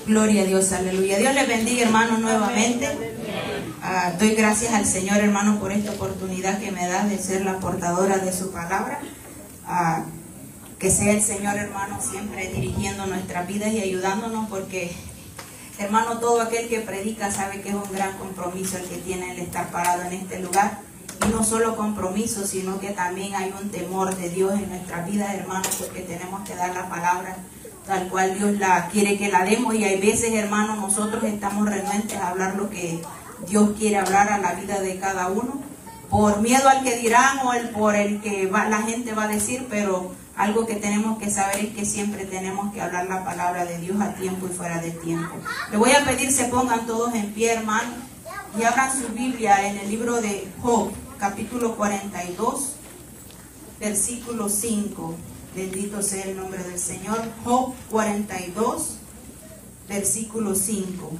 Gloria a Dios, aleluya. Dios les bendiga, hermanos, nuevamente. Doy gracias al Señor, hermano, por esta oportunidad que me da de ser la portadora de su palabra. Que sea el Señor, hermano, siempre dirigiendo nuestras vidas y ayudándonos, porque, hermano, todo aquel que predica sabe que es un gran compromiso el que tiene el estar parado en este lugar. Y no solo compromiso, sino que también hay un temor de Dios en nuestras vidas, hermano, porque tenemos que dar la palabra tal cual Dios la quiere que la demos. Y hay veces, hermano, nosotros estamos renuentes a hablar lo que Dios quiere hablar a la vida de cada uno, por miedo al que dirán o por el que la gente va a decir, pero algo que tenemos que saber es que siempre tenemos que hablar la palabra de Dios a tiempo y fuera de tiempo. Le voy a pedir se pongan todos en pie, hermano, y abran su Biblia en el libro de Job, capítulo 42, versículo 5. Bendito sea el nombre del Señor. Job 42, versículo 5.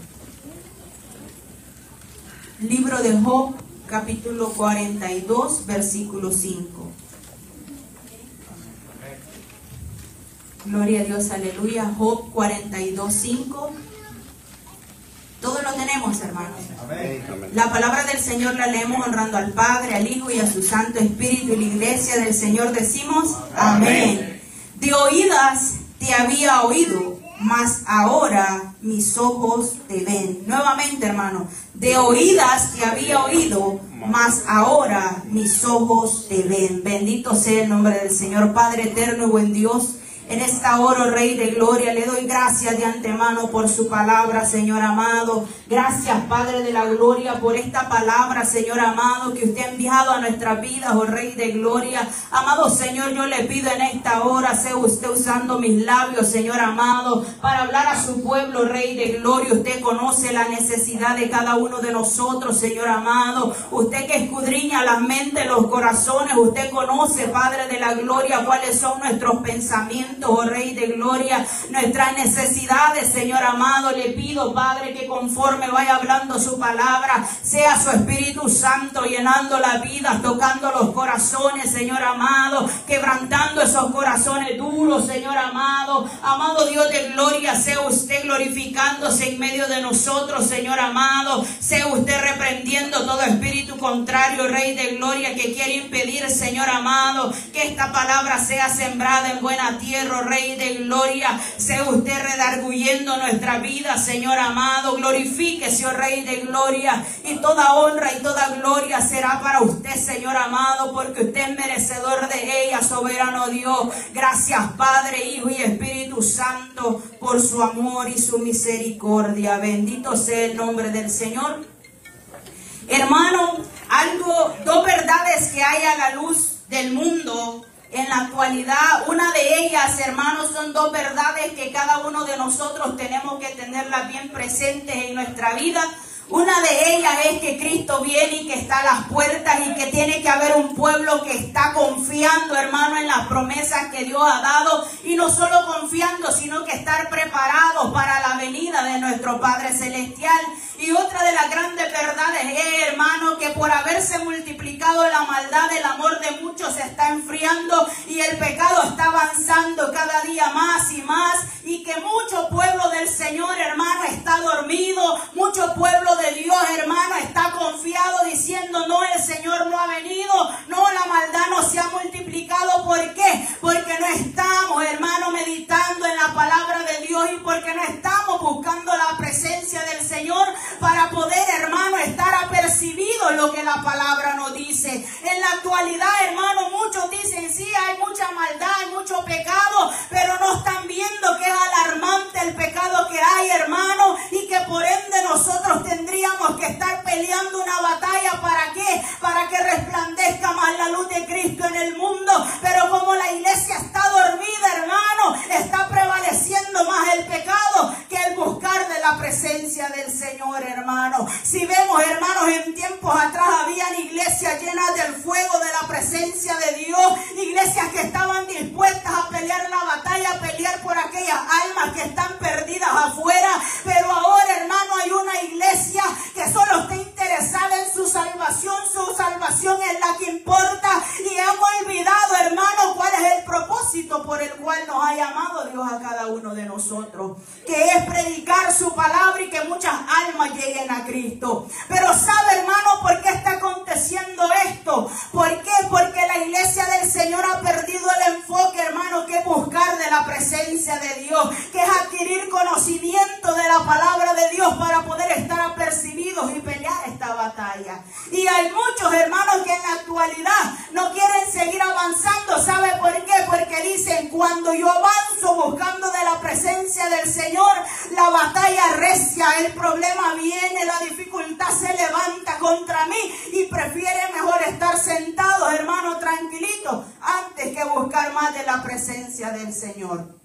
Libro de Job, capítulo 42, versículo 5. Gloria a Dios, aleluya. Job 42, 5. Todos lo tenemos, hermanos. La palabra del Señor la leemos honrando al Padre, al Hijo y a su Santo Espíritu. Y la iglesia del Señor decimos amén. De oídas te había oído, mas ahora mis ojos te ven. Nuevamente, hermano. De oídas te había oído, mas ahora mis ojos te ven. Bendito sea el nombre del Señor. Padre eterno y buen Dios, en esta hora, Rey de Gloria, le doy gracias de antemano por su palabra, Señor amado. Gracias, Padre de la Gloria, por esta palabra, Señor amado, que usted ha enviado a nuestras vidas, oh Rey de Gloria. Amado Señor, yo le pido en esta hora, sea usted usando mis labios, Señor amado, para hablar a su pueblo, Rey de Gloria. Usted conoce la necesidad de cada uno de nosotros, Señor amado. Usted que escudriña las mentes, los corazones, usted conoce, Padre de la Gloria, cuáles son nuestros pensamientos, oh Rey de Gloria, nuestras necesidades, Señor amado. Le pido, Padre, que conforme vaya hablando su palabra, sea su Espíritu Santo llenando la vida, tocando los corazones, Señor amado, quebrantando esos corazones duros, Señor amado. Amado Dios de Gloria, sea usted glorificándose en medio de nosotros, Señor amado. Sea usted reprendiendo todo espíritu contrario, Rey de Gloria, que quiere impedir, Señor amado, que esta palabra sea sembrada en buena tierra, Rey de Gloria. Sea usted redarguyendo nuestra vida, Señor amado. Glorifíquese, oh Rey de Gloria, y toda honra y toda gloria será para usted, Señor amado, porque usted es merecedor de ella, soberano Dios. Gracias, Padre, Hijo y Espíritu Santo, por su amor y su misericordia. Bendito sea el nombre del Señor. Hermano, dos verdades que hay a la luz del mundo en la actualidad. Una de ellas, hermanos, son dos verdades que cada uno de nosotros tenemos que tenerlas bien presentes en nuestra vida. Una de ellas es que Cristo viene y que está a las puertas y que tiene que haber un pueblo que está confiando, hermano, en las promesas que Dios ha dado, y no solo confiando, sino que estar preparados para la venida de nuestro Padre Celestial. Y otra de las grandes verdades es, hermano, que por haberse multiplicado la maldad, el amor de muchos se está enfriando y el pecado está avanzando cada día más y más, y que mucho pueblo del Señor, hermano, está dormido. Mucho pueblo de Dios, hermano, está confiado diciendo: no, el Señor no ha venido, no, la maldad no se ha multiplicado. ¿Por qué? Porque no estamos, hermano, meditando en la palabra de Dios, y porque no estamos buscando la presencia del Señor para poder, hermano, estar apercibido lo que la palabra nos dice. En la actualidad, hermano, muchos dicen: sí, hay mucha maldad, hay mucho pecado, pero no están viendo que es nosotros, que es predicar su palabra y que muchas almas lleguen a Cristo. Pero ¿sabe, hermano, por qué está aconteciendo esto? ¿Por qué? Porque la iglesia del Señor ha perdido el enfoque, hermano, que es buscar de la presencia de Dios, que es adquirir conocimiento de la palabra de Dios para poder estar apercibidos y pelear esta batalla. Y hay muchos hermanos que en la actualidad no quieren seguir avanzando. ¿Sabe por qué? Porque dicen, cuando yo avanzo buscando de la presencia del Señor, la batalla recia, el problema viene, la dificultad se levanta contra mí y prefiere mejor estar sentado, hermano, tranquilito, antes que buscar más de la presencia del Señor.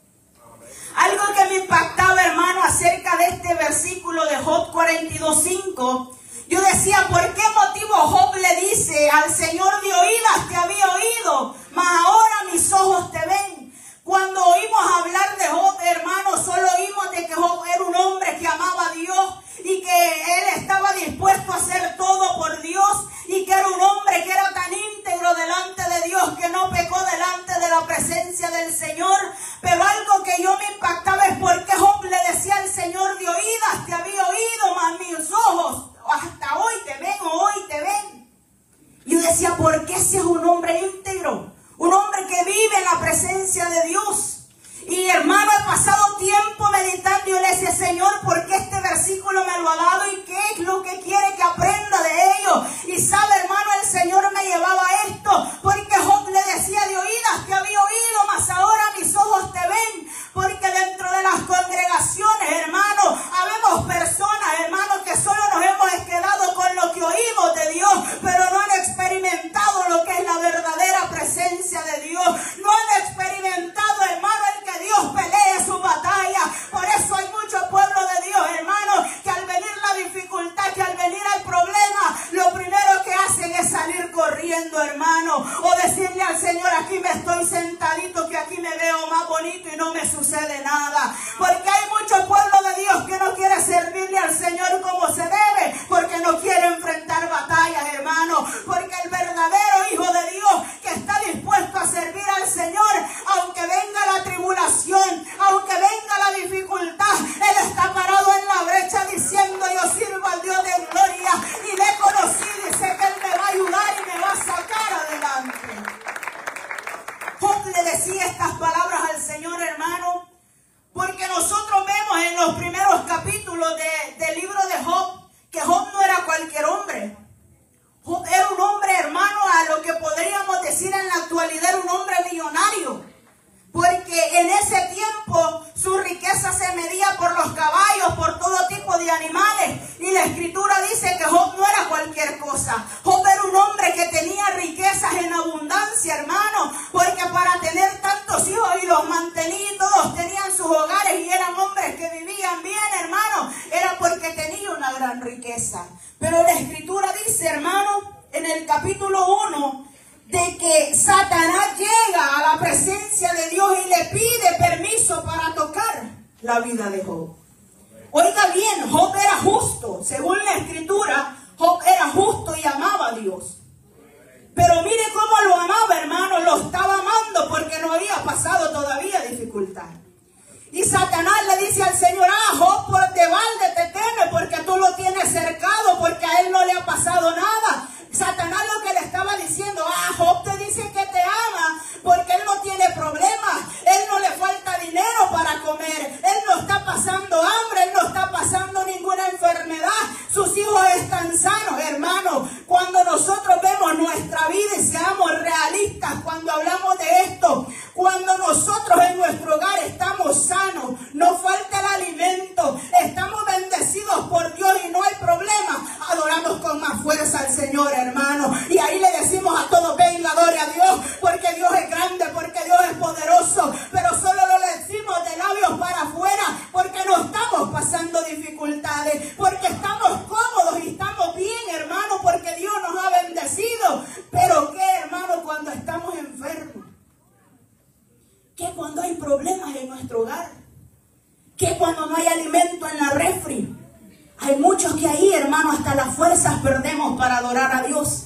Algo que me impactaba, hermano, acerca de este versículo de Job 42:5, yo decía, ¿por qué motivo Job le dice al Señor: de oídas te había oído, mas ahora mis ojos te ven? Cuando oímos hablar de Job, hermano, solo oímos de que Job era un hombre que amaba a Dios y que él estaba dispuesto a hacer todo por Dios, y que era un hombre que era tan íntegro delante de Dios que no pecó delante de la presencia del Señor. Pero algo que yo me impactaba es por qué Job le decía al Señor: de oídas te había oído, mas mis ojos hasta hoy te ven, o hoy te ven. Yo decía, ¿por qué ese es un hombre íntegro? Un hombre que vive en la presencia de Dios. Y hermano, he pasado tiempo meditando y yo le decía: Señor, ¿por qué este versículo me lo ha dado y qué es lo que quiere que aprenda de ello? Y sabe, hermano, el Señor me llevaba a esto, porque Job le decía: de oídas te había oído, mas ahora mis ojos te ven. Porque dentro de las congregaciones, hermano, habemos personas, hermano, que solo nos hemos quedado con lo que oímos de Dios, pero no han experimentado lo que es la verdadera presencia de Dios. No han experimentado, hermano, el que Dios pelee su batalla. Por eso hay mucho pueblo de Dios, hermano, que al venir la dificultad, que al venir el problema, lo primero que hacen es salir corriendo, hermano, o decirle al Señor: aquí me estoy sentadito, que aquí me veo más bonito y no me sucede nada. Porque hay mucho pueblo de Dios que no quiere servirle al Señor como se debe, porque no quiere enfrentar batallas, hermano. Porque el verdadero hijo de Dios, que está dispuesto a servir al Señor, aunque venga la tribulación, aunque venga la dificultad, él está parado en la brecha diciendo: yo sirvo al Dios de gloria y le he conocido y sé que él me va a ayudar y me va a sacar adelante. Job le decía estas palabras al Señor, hermano, porque nosotros vemos en los primeros capítulos del libro de Job que Job no era cualquier hombre. Job era un hombre, hermano, a lo que podríamos decir en la actualidad, era un hombre millonario. Porque en ese tiempo su riqueza se medía por los caballos, por todo tipo de animales. Y la escritura dice que Job no era cualquier cosa. Job era un hombre que tenía riquezas en abundancia, hermano. Porque para tener tantos hijos y los mantenía, todos tenían sus hogares y eran hombres que vivían bien, hermano, era porque tenía una gran riqueza. Pero la escritura dice, hermano, en el capítulo 1, de que Satanás llega a la presencia de Dios y le pide permiso para tocar la vida de Job. Oiga bien, Job era justo. Según la escritura, Job era justo y amaba a Dios. Pero mire cómo lo amaba, hermano. Lo estaba amando porque no había pasado todavía dificultad. Y Satanás le dice al Señor: Job, por de balde te teme, porque tú lo tienes cercado, porque a él no le ha pasado nada. Satanás lo que le estaba diciendo: Job te dice que te ama porque él no tiene problemas, él no le falta dinero para comer, él no está pasando hambre, él no está pasando ninguna enfermedad, sus hijos están sanos. Hermano, cuando nosotros vemos nuestra vida y seamos realistas cuando hablamos de esto, cuando nosotros en nuestro hogar estamos sanos, nos falta el alimento, estamos bendecidos por Dios y no hay problema, adoramos con más fuerza al Señor, hermano, y ahí le decimos a todos: venga, adore a Dios, porque Dios es grande, porque Dios es poderoso. Pero solo lo decimos de labios para afuera, porque no estamos pasando dificultades, porque estamos cómodos y estamos bien, hermano, porque Dios nos ha bendecido. Pero ¿qué, hermano, cuando estamos enfermos? ¿Qué cuando hay problemas en nuestro hogar? ¿Qué cuando no hay alimento en la refri? Hay muchos que ahí, hermano, hasta las fuerzas perdemos para adorar a Dios.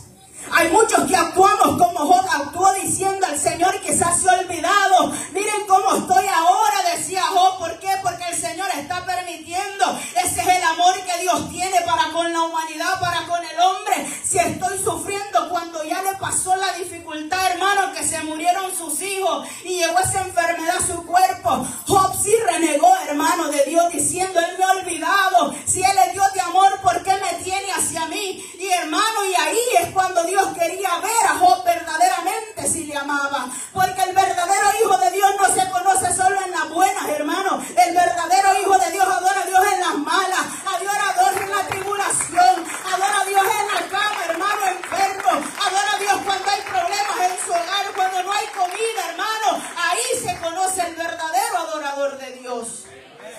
Hay muchos que actuamos como Job actuó, diciendo al Señor quizás se ha olvidado. Miren cómo estoy ahora, decía Job. ¿Por qué? Porque el Señor está permitiendo. Ese es el amor que Dios tiene para con la humanidad, para con el hombre. Si estoy sufriendo cuando ya le pasó la dificultad, hermano, que se murieron sus hijos y llegó esa enfermedad a su cuerpo, Job sí renegó, hermano, de Dios, diciendo: Él me ha olvidado. Si Él es Dios de amor, ¿por qué me tiene hacia mí? Y hermano, y ahí es cuando Dios quería ver a Job verdaderamente si le amaba. Porque el verdadero hijo de Dios no se conoce solo en las buenas, hermano. El verdadero hijo de Dios adora a Dios en las malas, adora a Dios en la tribulación, adora a Dios en la cama, hermano, enfermo, adora a Dios cuando hay problemas en su hogar, cuando no hay comida, hermano. Ahí se conoce el verdadero adorador de Dios.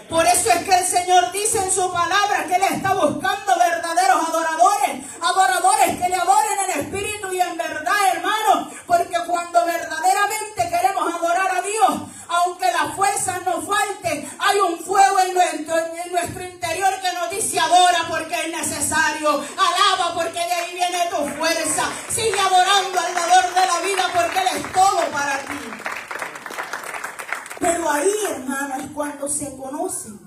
Por eso es que el Señor dice en su palabra que Él está buscando verdaderos adoradores, adoradores que le adoren en espíritu y en verdad, hermano, porque cuando verdaderamente queremos adorar a Dios, aunque las fuerzas nos falten, hay un fuego en nuestro interior que nos dice: adora porque es necesario, alaba porque de ahí viene tu fuerza, sigue adorando al dador de la vida porque Él es todo para ti. Pero ahí, hermano, es cuando se conocen.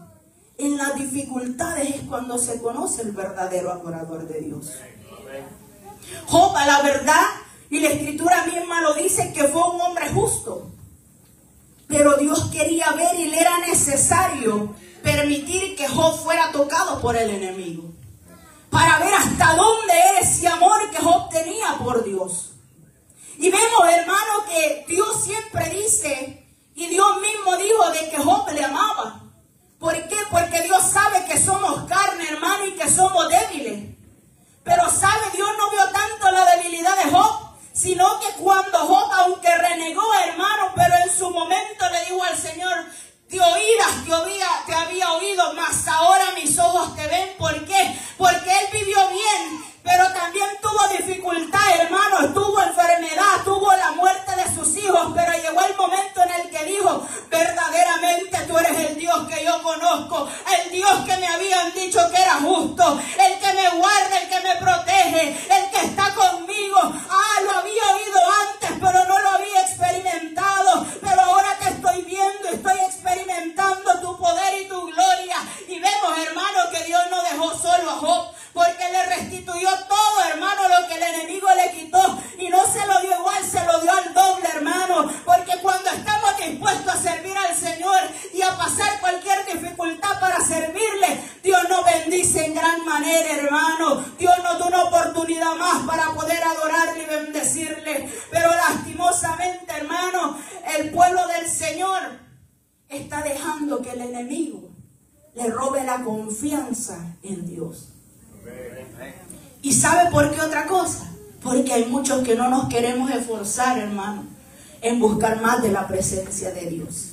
En las dificultades es cuando se conoce el verdadero adorador de Dios. Job, a la verdad, y la Escritura misma lo dice, que fue un hombre justo. Pero Dios quería ver y le era necesario permitir que Job fuera tocado por el enemigo, para ver hasta dónde era ese amor que Job tenía por Dios. Y vemos, hermano, que Dios siempre dice... Y Dios mismo dijo de que Job le amaba. ¿Por qué? Porque Dios sabe que somos carne, hermano, y que somos débiles. Pero sabe, Dios no vio tanto la debilidad de Job, sino que cuando Job, aunque renegó, hermano, pero en su momento le dijo al Señor: de oídas te había oído, mas ahora mis ojos te ven. ¿Por qué? Porque él vivió bien, pero también tuvo dificultad, hermano, tuvo enfermedad, tuvo la muerte de sus hijos, pero llegó el momento en el que dijo: verdaderamente tú eres el Dios que yo conozco, el Dios que me habían dicho que era justo, el que me guarda, el que me protege, el que está conmigo. Lo había oído antes, pero no lo había experimentado, pero ahora te estoy viendo, estoy experimentando tu poder y tu gloria. Y vemos, hermano, que Dios no dejó solo a Job, porque le restituyó todo, hermano, lo que el enemigo le quitó, y no se lo dio igual, se lo dio al doble, hermano. Porque cuando estamos dispuestos a servir al Señor y a pasar cualquier dificultad para servirle, Dios nos bendice en gran manera, hermano. Dios nos da una oportunidad más para poder adorarle y bendecirle. Pero lastimosamente, hermano, el pueblo del Señor está dejando que el enemigo le robe la confianza en Dios. ¿Y sabe por qué otra cosa? Porque hay muchos que no nos queremos esforzar, hermano, en buscar más de la presencia de Dios.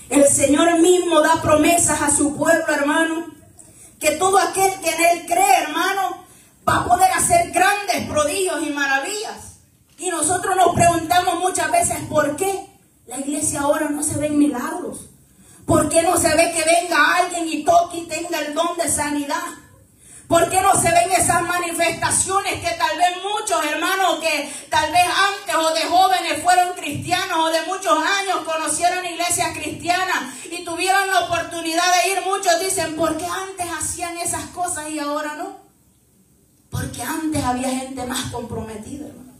El Señor mismo da promesas a su pueblo, hermano, que todo aquel que en Él cree, hermano, va a poder hacer grandes prodigios y maravillas. Y nosotros nos preguntamos muchas veces: ¿por qué la iglesia ahora no se ven milagros? ¿Por qué no se ve que venga alguien y toque y tenga el don de sanidad? ¿Por qué no se ven esas manifestaciones que tal vez muchos hermanos que tal vez antes o de jóvenes fueron cristianos o de muchos años conocieron iglesias cristianas y tuvieron la oportunidad de ir? Muchos dicen: ¿por qué antes hacían esas cosas y ahora no? Porque antes había gente más comprometida, hermano.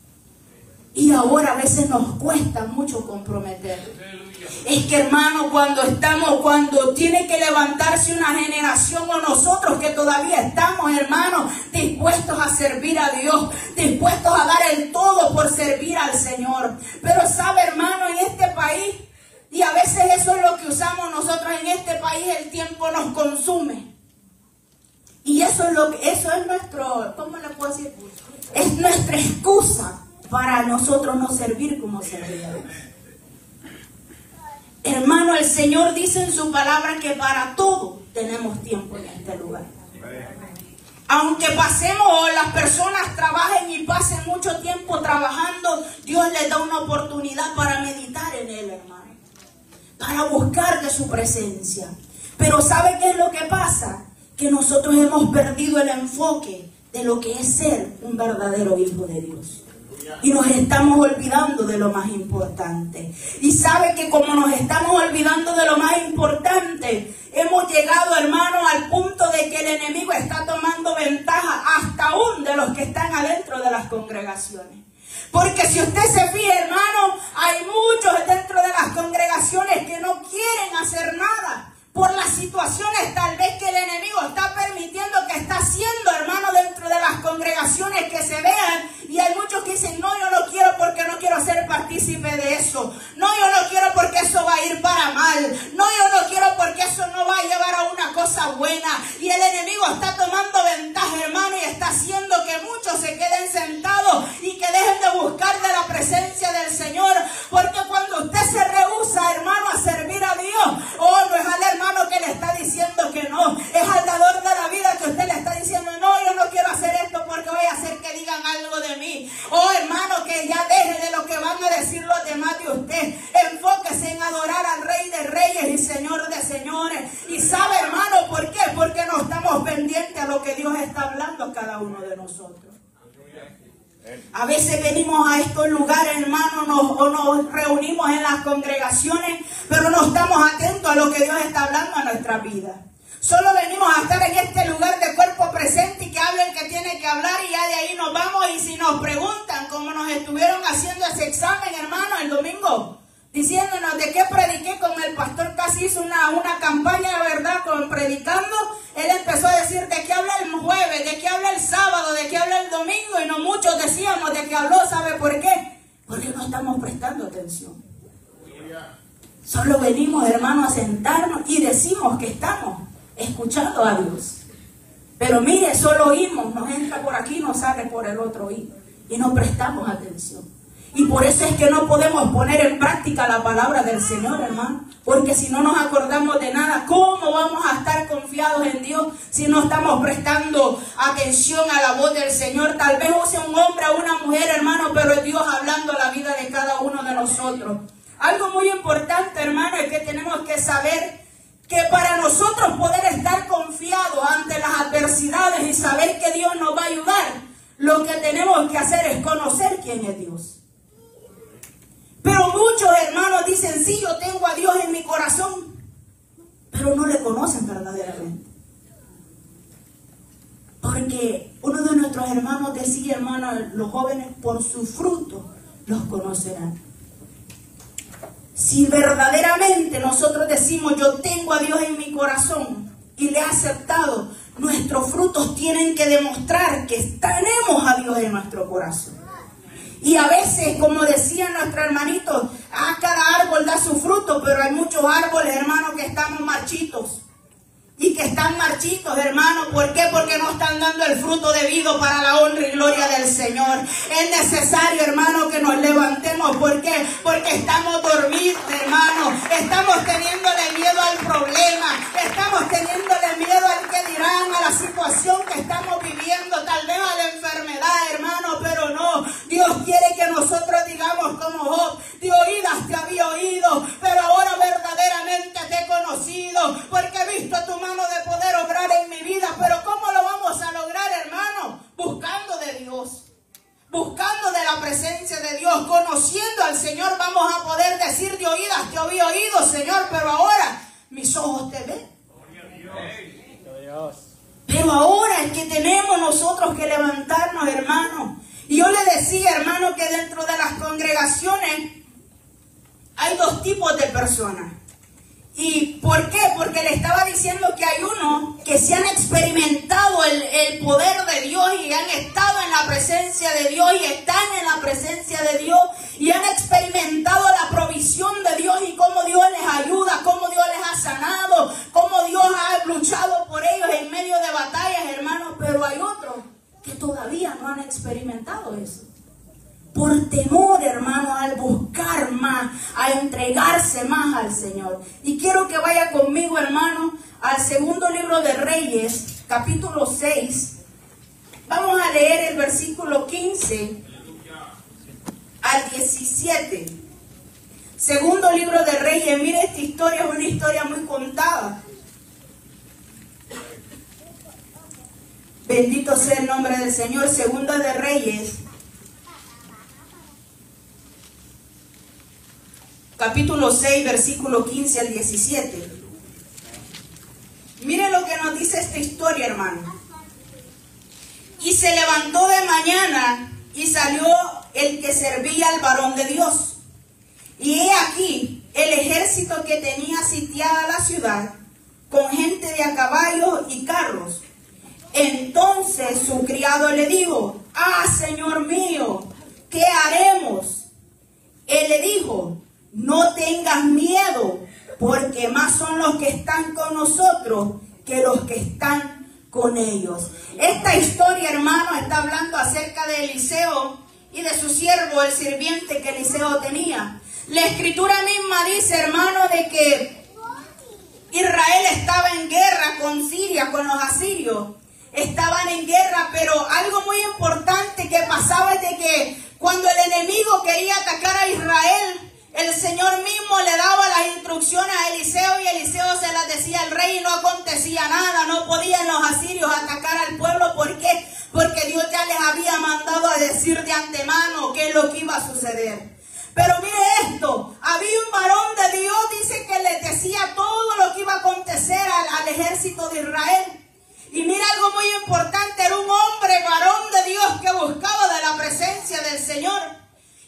Y ahora a veces nos cuesta mucho comprometer. Es que, hermano, cuando tiene que levantarse una generación, o nosotros que todavía estamos, hermano, dispuestos a servir a Dios, dispuestos a dar el todo por servir al Señor. Pero sabe, hermano, en este país, y a veces eso es lo que usamos nosotros en este país, el tiempo nos consume. Y eso es nuestro, ¿cómo le puedo decir? Es nuestra excusa para nosotros no servir como servidores. Hermano, el Señor dice en su palabra que para todo tenemos tiempo en este lugar. Aunque pasemos o las personas trabajen y pasen mucho tiempo trabajando, Dios les da una oportunidad para meditar en Él, hermano, para buscar de su presencia. Pero ¿sabe qué es lo que pasa? Que nosotros hemos perdido el enfoque de lo que es ser un verdadero hijo de Dios. Y nos estamos olvidando de lo más importante. Y sabe que como nos estamos olvidando de lo más importante, hemos llegado, hermano, al punto de que el enemigo está tomando ventaja hasta aún de los que están adentro de las congregaciones. Porque si usted se fija, hermano, hay muchos dentro de las congregaciones que no quieren hacer nada por las situaciones tal vez que el enemigo está permitiendo que está haciendo, hermano, dentro de las congregaciones, que se vean. Y hay muchos que dicen, no, yo no quiero porque no quiero ser partícipe de eso. No, yo no quiero porque eso va a ir para mal. No, yo no quiero porque eso no va a llevar a una cosa buena. Y el enemigo está tomando ventaja, hermano, y está haciendo que muchos se queden sentados y que dejen de buscar de la presencia del Señor. Porque cuando usted se rehúsa, hermano, a servir a Dios, no es al hermano que le está diciendo que no, es al dador de la vida que usted le está diciendo, no, yo no quiero hacer esto porque voy a hacer que digan algo de mí. Hermano, que ya deje de lo que van a decir los demás de usted. Enfóquese en adorar al Rey de Reyes y Señor de Señores. Y sabe, hermano, ¿por qué? Porque no estamos pendientes a lo que Dios está hablando a cada uno de nosotros. A veces venimos a estos lugares, hermano, nos reunimos en las congregaciones, pero no estamos atentos a lo que Dios está hablando a nuestra vida. Solo venimos a estar en este lugar de cuerpo presente y que hable el que tiene que hablar, y ya de ahí nos vamos. Y si nos preguntan, como nos estuvieron haciendo ese examen, hermano, el domingo, diciéndonos de qué prediqué, con el pastor casi hizo una campaña, de verdad, predicando. Él empezó a decir de qué habla el jueves, de qué habla el sábado, de qué habla el domingo, y no muchos decíamos de qué habló. ¿Sabe por qué? Porque no estamos prestando atención. Solo venimos, hermano, a sentarnos y decimos que estamos escuchando a Dios. Pero mire, solo oímos, nos entra por aquí, nos sale por el otro oído, y no prestamos atención. Y por eso es que no podemos poner en práctica la palabra del Señor, hermano. Porque si no nos acordamos de nada, ¿cómo vamos a estar confiados en Dios si no estamos prestando atención a la voz del Señor? Tal vez sea un hombre o una mujer, hermano, pero es Dios hablando a la vida de cada uno de nosotros. Algo muy importante, hermano, es que tenemos que saber que para nosotros poder estar confiados ante las adversidades y saber que Dios nos va a ayudar, lo que tenemos que hacer es conocer quién es Dios. Pero muchos hermanos dicen, sí, yo tengo a Dios en mi corazón, pero no le conocen verdaderamente. Porque uno de nuestros hermanos decía, hermano, los jóvenes por su fruto los conocerán. Si verdaderamente nosotros decimos, yo tengo a Dios en mi corazón y le he aceptado, nuestros frutos tienen que demostrar que tenemos a Dios en nuestro corazón. Y a veces, como decían nuestros hermanitos, cada árbol da su fruto, pero hay muchos árboles, hermanos, que estamos marchitos. Y que están marchitos, hermano. ¿Por qué? Porque no están dando el fruto debido para la honra y gloria del Señor. Es necesario, hermano, que nos levantemos. ¿Por qué? Porque estamos dormidos, hermano. Estamos teniéndole miedo al problema. Estamos teniéndole miedo al que dirán, a la situación que estamos viviendo, tal vez a la enfermedad, hermano. Pero no, Dios quiere que nosotros digamos como Job, de oídas te había oído, pero ahora verdaderamente te he conocido, porque he visto tu mano de poder obrar en mi vida. Pero ¿cómo lo vamos a lograr, hermano? Buscando de Dios, buscando de la presencia de Dios, conociendo al Señor. Vamos a poder decir, de oídas te había oído, Señor, pero ahora mis ojos te ven. Pero ahora es que tenemos nosotros que levantarnos, hermano. Y yo le decía, hermano, que dentro de las congregaciones hay dos tipos de personas. ¿Y por qué? Porque le estaba diciendo que hay unos que se han experimentado el poder de Dios y han estado en la presencia de Dios y están en la presencia de Dios y han experimentado la provisión de Dios y cómo Dios les ayuda, cómo Dios les ha sanado, cómo Dios ha luchado por ellos en medio de batallas, hermanos. Pero hay otros que todavía no han experimentado eso. Por temor, hermano, al buscar más, a entregarse más al Señor. Y quiero que vaya conmigo, hermano, al segundo libro de Reyes, capítulo 6. Vamos a leer el versículo 15 al 17. Segundo libro de Reyes. Mire, esta historia es una historia muy contada. Bendito sea el nombre del Señor. Segunda de Reyes, capítulo 6, versículo 15 al 17. Mire lo que nos dice esta historia, hermano. Y se levantó de mañana y salió el que servía al varón de Dios. Y he aquí el ejército que tenía sitiada la ciudad, con gente de a caballos y carros. Entonces su criado le dijo: ah, Señor mío, ¿qué haremos? Él le dijo: no tengas miedo, porque más son los que están con nosotros que los que están con ellos. Esta historia, hermano, está hablando acerca de Eliseo y de su siervo, el sirviente que Eliseo tenía. La escritura misma dice, hermano, de que Israel estaba en guerra con Siria, con los asirios. Estaban en guerra, pero algo muy importante que pasaba es de que cuando el enemigo quería atacar a Israel, el Señor mismo le daba las instrucciones a Eliseo y Eliseo se las decía al rey y no acontecía nada. No podían los asirios atacar al pueblo. ¿Por qué? Porque Dios ya les había mandado a decir de antemano qué es lo que iba a suceder. Pero mire esto, había un varón de Dios, dice que les decía todo lo que iba a acontecer al ejército de Israel. Y mira algo muy importante, era un hombre, varón de Dios que buscaba de la presencia del Señor.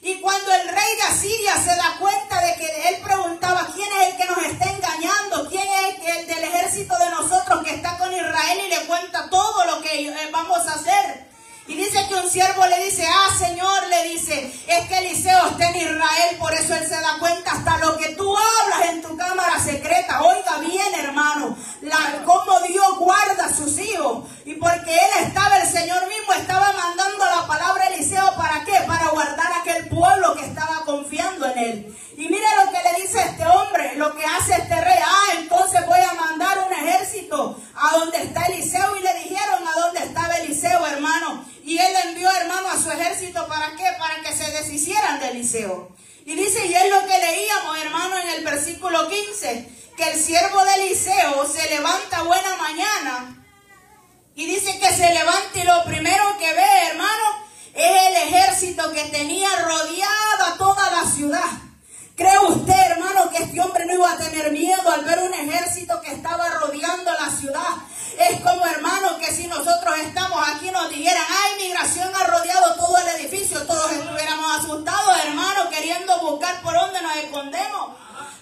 Y cuando el rey de Asiria se da cuenta de que él preguntaba quién es el que nos está engañando, quién es el del ejército de nosotros que está con Israel, y le cuenta todo lo que vamos a hacer. Y dice que un siervo le dice: ah, Señor, le dice, es que Eliseo está en Israel, por eso él se da cuenta hasta lo que tú hablas en tu cámara secreta. Oiga bien, hermano, cómo Dios guarda a sus hijos. Y porque él estaba, el Señor mismo estaba mandando la palabra a Eliseo, ¿para qué? Para guardar a aquel pueblo que estaba confiando en él. Y mire lo que le dice este hombre, lo que hace este rey: ah, entonces voy a mandar un ejército a donde está Eliseo. Y le dijeron a dónde estaba Eliseo, hermano. Y él envió, hermano, a su ejército, ¿para qué? Para que se deshicieran de Eliseo. Y dice, y es lo que leíamos, hermano, en el versículo 15, que el siervo de Eliseo se levanta buena mañana. Y dice que se levanta y lo primero que ve, hermano, es el ejército que tenía rodeada toda la ciudad. ¿Cree usted, hermano, que este hombre no iba a tener miedo al ver un ejército que estaba rodeando la ciudad? Es como, hermano, que si nosotros estamos aquí nos dijeran: ay, migración ha rodeado todo el edificio, todos estuviéramos asustados, hermano, queriendo buscar por dónde nos escondemos.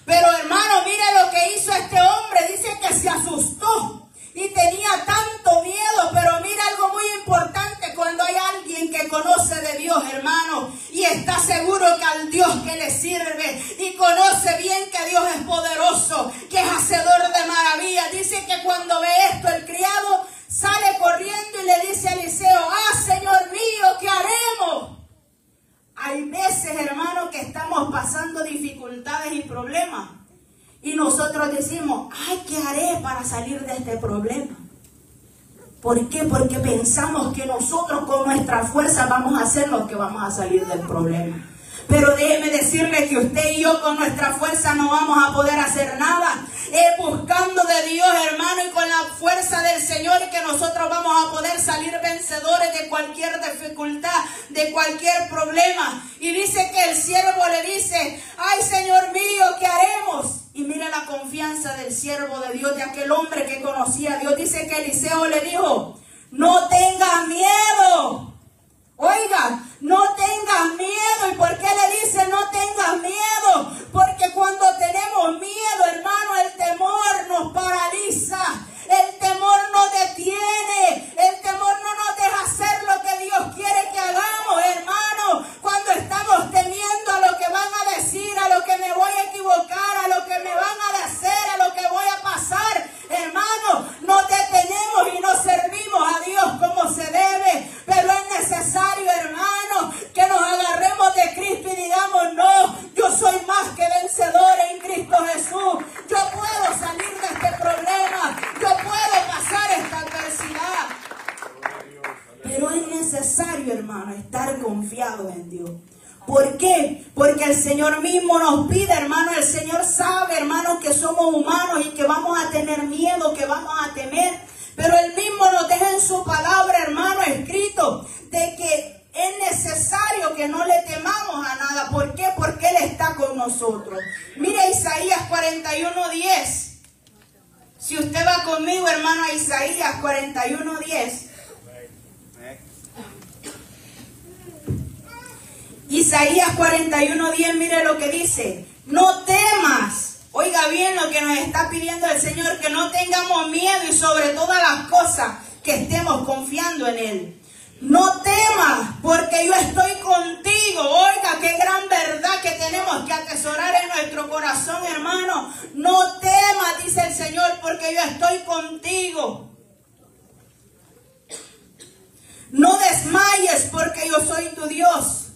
Pero, hermano, mire lo que hizo este hombre. Dice que se asustó y tenía tanto miedo. Pero mira algo muy importante: cuando hay alguien que conoce de Dios, hermano, y está seguro que al Dios que le sirve, y conoce bien que Dios es poderoso, que es hacedor de maravillas, dice que cuando ve esto, el criado sale corriendo y le dice a Eliseo: ah, Señor mío, ¿qué haremos? Hay veces, hermano, que estamos pasando dificultades y problemas, y nosotros decimos: ay, ¿qué haré para salir de este problema? ¿Por qué? Porque pensamos que nosotros con nuestra fuerza vamos a hacer lo que vamos a salir del problema. Pero déjeme decirle que usted y yo con nuestra fuerza no vamos a poder hacer nada. Es buscando de Dios, hermano, y con la fuerza del Señor que nosotros vamos a poder salir vencedores de cualquier dificultad, de cualquier problema. Y dice que el siervo le dice: ay, Señor mío, ¿qué haremos? Y mira la confianza del siervo de Dios, de aquel hombre que conocía a Dios. Dice que Eliseo le dijo: no tengas miedo. Oiga, no tengas miedo. ¿Y por qué le dice no tengas miedo? Porque cuando tenemos miedo, hermano, el temor nos paraliza. El temor nos detiene. El temor no nos deja hacer lo que Dios quiere que hagamos, hermano. Cuando estamos temiendo a lo que van a decir, a lo que me voy a equivocar, a lo que me van a hacer, a lo que voy a pasar, hermano, nos detenemos y nos servimos a Dios como se debe. Pero es necesario, hermano, que nos agarremos de Cristo y digamos: no, yo soy más que vencedor en Cristo Jesús. Yo puedo salir de este problema. Yo puedo pasar esta adversidad. Pero es necesario, hermano, estar confiados en Dios. ¿Por qué? Porque el Señor mismo nos pide, hermano. El Señor sabe, hermano, que somos humanos y que vamos a tener miedo, que vamos a temer. Pero Él mismo nos deja en su palabra, nosotros. Mire Isaías 41:10. Si usted va conmigo, hermano, a Isaías 41:10. Isaías 41:10, mire lo que dice. No temas. Oiga bien lo que nos está pidiendo el Señor, que no tengamos miedo y sobre todas las cosas que estemos confiando en Él. No temas, porque yo estoy contigo. Oiga, qué gran verdad que tenemos que atesorar en nuestro corazón, hermano. No temas, dice el Señor, porque yo estoy contigo. No desmayes, porque yo soy tu Dios,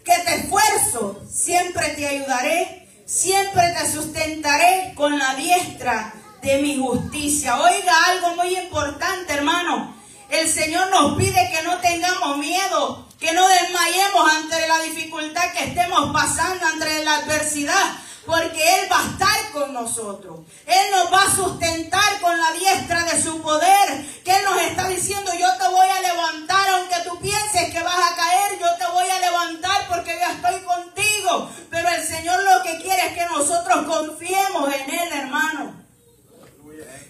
que te esfuerzo, siempre te ayudaré. Siempre te sustentaré con la diestra de mi justicia. Oiga algo muy importante, hermano. El Señor nos pide que no tengamos miedo, que no desmayemos ante la dificultad que estemos pasando, ante la adversidad, porque Él va a estar con nosotros. Él nos va a sustentar con la diestra de su poder, que Él nos está diciendo: yo te voy a levantar, aunque tú pienses que vas a caer, yo te voy a levantar porque yo estoy contigo. Pero el Señor lo que quiere es que nosotros confiemos en Él, hermano.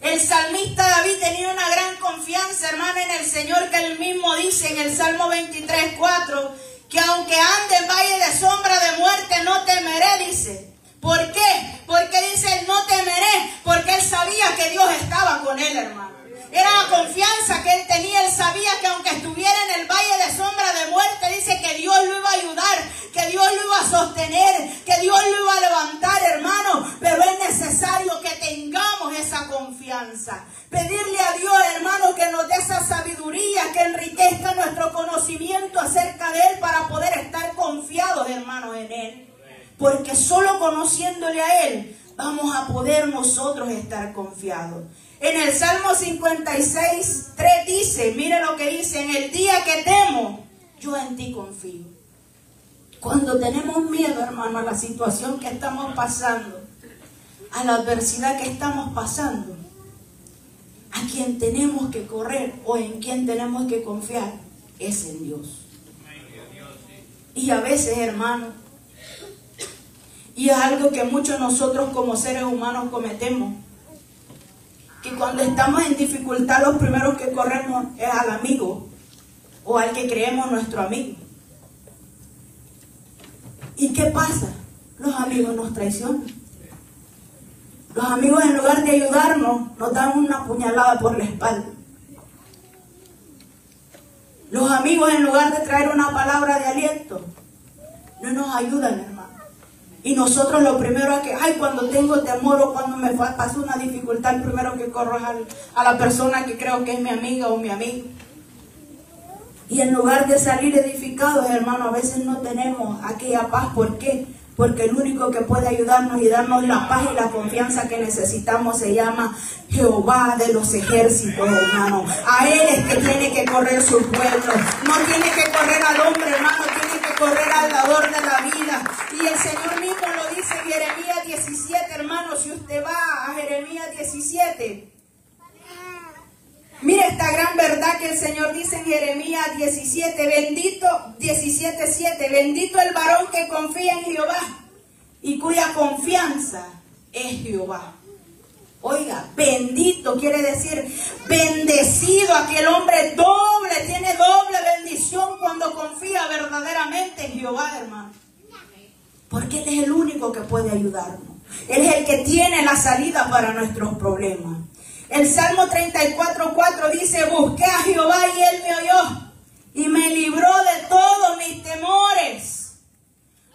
El salmista David tenía una gran confianza, hermano, en el Señor, que Él mismo dice en el Salmo 23:4, que aunque ande en valle de sombra de muerte, no temeré, dice. ¿Por qué? Porque dice: no temeré, porque él sabía que Dios estaba con él, hermano. Era la confianza que él tenía. Él sabía que aunque estuviera en el valle de sombra de muerte, dice que Dios lo iba a ayudar, que Dios lo iba a sostener, que Dios lo iba a levantar, hermano. Pero es necesario que tengamos esa confianza. Pedirle a Dios, hermano, que nos dé esa sabiduría, que enriquezca nuestro conocimiento acerca de Él para poder estar confiados, hermanos, en Él. Porque solo conociéndole a Él vamos a poder nosotros estar confiados. En el Salmo 56:3 dice, mire lo que dice: en el día que temo, yo en ti confío. Cuando tenemos miedo, hermano, a la situación que estamos pasando, a la adversidad que estamos pasando, a quien tenemos que correr o en quien tenemos que confiar es en Dios. Y a veces, hermano, y es algo que muchos nosotros como seres humanos cometemos, que cuando estamos en dificultad, los primeros que corremos es al amigo o al que creemos nuestro amigo. ¿Y qué pasa? Los amigos nos traicionan. Los amigos, en lugar de ayudarnos, nos dan una puñalada por la espalda. Los amigos, en lugar de traer una palabra de aliento, no nos ayudan, hermano. Y nosotros lo primero que, cuando tengo temor o cuando me pasa una dificultad, el primero que corro es a la persona que creo que es mi amiga o mi amigo. Y en lugar de salir edificados, hermano, a veces no tenemos aquella paz. ¿Por qué? Porque el único que puede ayudarnos y darnos la paz y la confianza que necesitamos se llama Jehová de los ejércitos, hermano. A Él es que tiene que correr su pueblo. No tiene que correr al hombre, hermano, tiene que correr al dador de la vida. Y el Señor mismo lo dice en Jeremías 17, hermano. Si usted va a Jeremías 17, mire esta gran verdad que el Señor dice en Jeremías 17, bendito, 17:7, bendito el varón que confía en Jehová y cuya confianza es Jehová. Oiga, bendito quiere decir bendecido. Aquel hombre tiene doble bendición cuando confía verdaderamente en Jehová, hermano. Porque Él es el único que puede ayudarnos. Él es el que tiene la salida para nuestros problemas. El Salmo 34:4 dice: busqué a Jehová y Él me oyó y me libró de todos mis temores.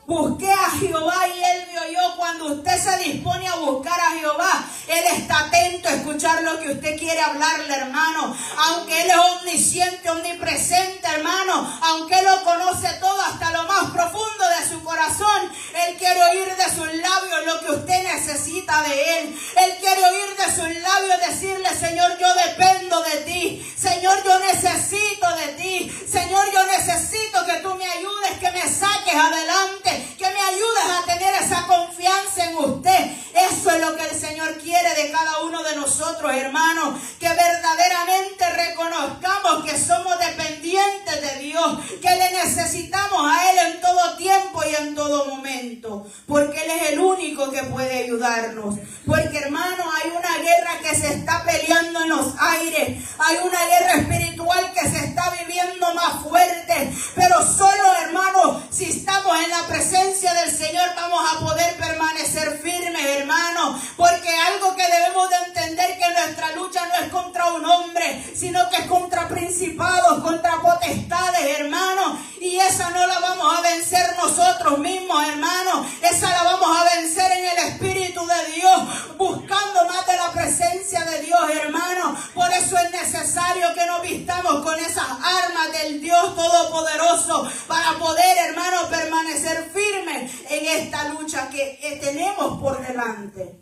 Busqué a Jehová y Él me oyó. Cuando usted se dispone a buscar a Jehová, Él está atento a escuchar lo que usted quiere hablarle, hermano. Aunque Él es omnisciente, omnipresente, hermano, aunque Él lo conoce todo hasta lo más profundo de su corazón, Él quiere oír de sus labios lo que usted necesita de Él. Él quiere oír de sus labios decirle: Señor, yo dependo de ti. Señor, yo necesito de ti. Señor, yo necesito que tú me ayudes, que me saques adelante, que me ayudes a tener esa confianza en usted. Es Eso es lo que el Señor quiere de cada uno de nosotros, hermanos, que verdaderamente reconozcamos que somos dependientes de Dios, que le necesitamos a Él en todo tiempo y en todo momento, porque Él es el único que puede ayudarnos. Porque, hermanos, hay una guerra que se está peleando en los aires, hay una guerra espiritual que se está viviendo más fuerte, pero solo, hermanos, si estamos en la presencia del Señor vamos a poder permanecer firmes, hermanos, porque algo que debemos de entender, que nuestra lucha no es contra un hombre, sino que es contra principados, contra potestades, hermanos, y esa no la vamos a vencer nosotros mismos, hermanos, esa la vamos a vencer en el Espíritu de Dios, buscando más de la presencia de Dios, hermanos. Por eso es necesario que nos vistamos con esas armas del Dios Todopoderoso para poder, hermanos, permanecer firmes en esta lucha que tenemos por delante.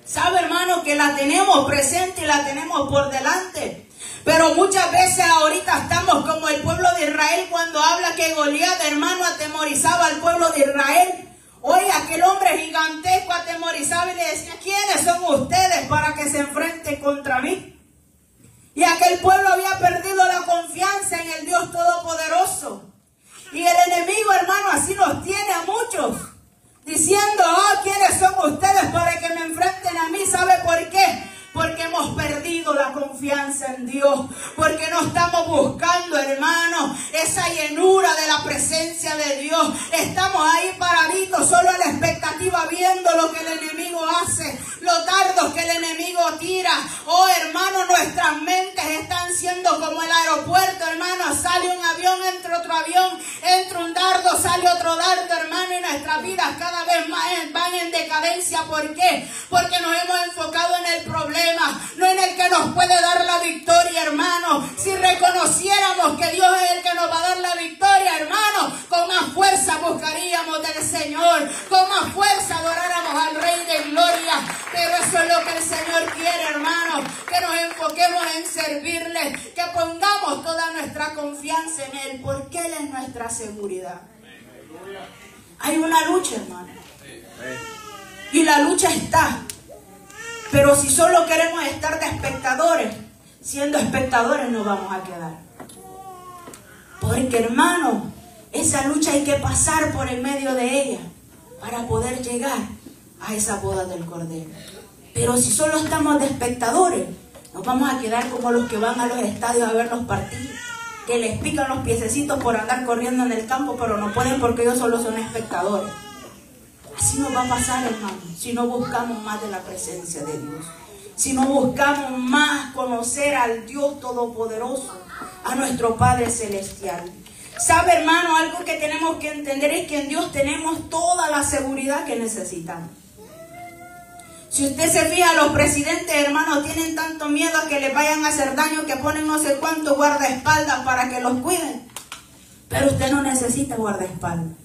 ¿Sabe, hermano, que la tenemos presente y la tenemos por delante? Pero muchas veces ahorita estamos como el pueblo de Israel cuando habla que Goliat, hermano, atemorizaba al pueblo de Israel. Oye, aquel hombre gigantesco atemorizaba y le decía: ¿quiénes son ustedes para que se enfrenten contra mí? Y aquel pueblo había perdido la confianza en el Dios Todopoderoso. Y el enemigo, hermano, así nos tiene a muchos, diciendo: ¿quiénes son ustedes para que me enfrenten a mí? ¿Sabe por qué? Porque hemos perdido la confianza en Dios, porque no estamos buscando, hermano, esa llenura de la presencia de Dios. Estamos ahí paraditos, solo a la expectativa, viendo lo que el enemigo hace, los dardos que el enemigo tira. Oh, hermano, nuestras mentes están siendo como el aeropuerto, hermano. Sale un avión, entra otro avión, entra un dardo, sale otro dardo, hermano, y nuestras vidas cada vez más van en decadencia. ¿Por qué? Porque nos hemos enfocado en el problema, no en el que nos puede dar la victoria, hermano. Si reconociéramos que Dios es el que nos va a dar la victoria, hermano, con más fuerza buscaríamos del Señor, con más fuerza adoráramos al Rey de Gloria. Pero eso es lo que el Señor quiere, hermano, que nos enfoquemos en servirle, que pongamos toda nuestra confianza en Él, porque Él es nuestra seguridad. Hay una lucha, hermano, y la lucha está. Pero si solo queremos estar de espectadores, siendo espectadores nos vamos a quedar. Porque, hermano, esa lucha hay que pasar por el medio de ella para poder llegar a esa boda del Cordero. Pero si solo estamos de espectadores, nos vamos a quedar como los que van a los estadios a ver los partidos, que les pican los piececitos por andar corriendo en el campo, pero no pueden porque ellos solo son espectadores. Así nos va a pasar, hermano, si no buscamos más de la presencia de Dios. Si no buscamos más conocer al Dios Todopoderoso, a nuestro Padre Celestial. ¿Sabe, hermano? Algo que tenemos que entender es que en Dios tenemos toda la seguridad que necesitamos. Si usted se fija, los presidentes, hermanos, tienen tanto miedo a que les vayan a hacer daño que ponen no sé cuántos guardaespaldas para que los cuiden. Pero usted no necesita guardaespaldas,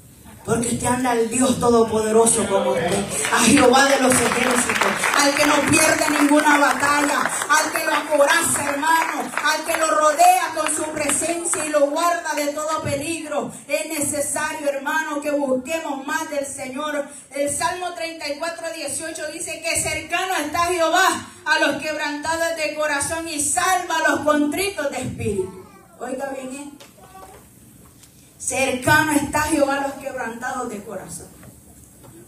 porque usted anda al Dios Todopoderoso como usted, a Jehová de los ejércitos, al que no pierde ninguna batalla, al que lo acoraza, hermano, al que lo rodea con su presencia y lo guarda de todo peligro. Es necesario, hermano, que busquemos más del Señor. El Salmo 34:18 dice que cercano está Jehová a los quebrantados de corazón y salva a los contritos de espíritu. Oiga bien, cercano está Jehová a los quebrantados de corazón.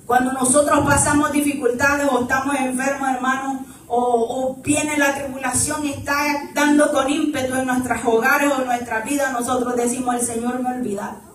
Cuando nosotros pasamos dificultades o estamos enfermos, hermanos, o viene la tribulación y está dando con ímpetu en nuestros hogares o en nuestras vidas, nosotros decimos: el Señor me ha olvidado.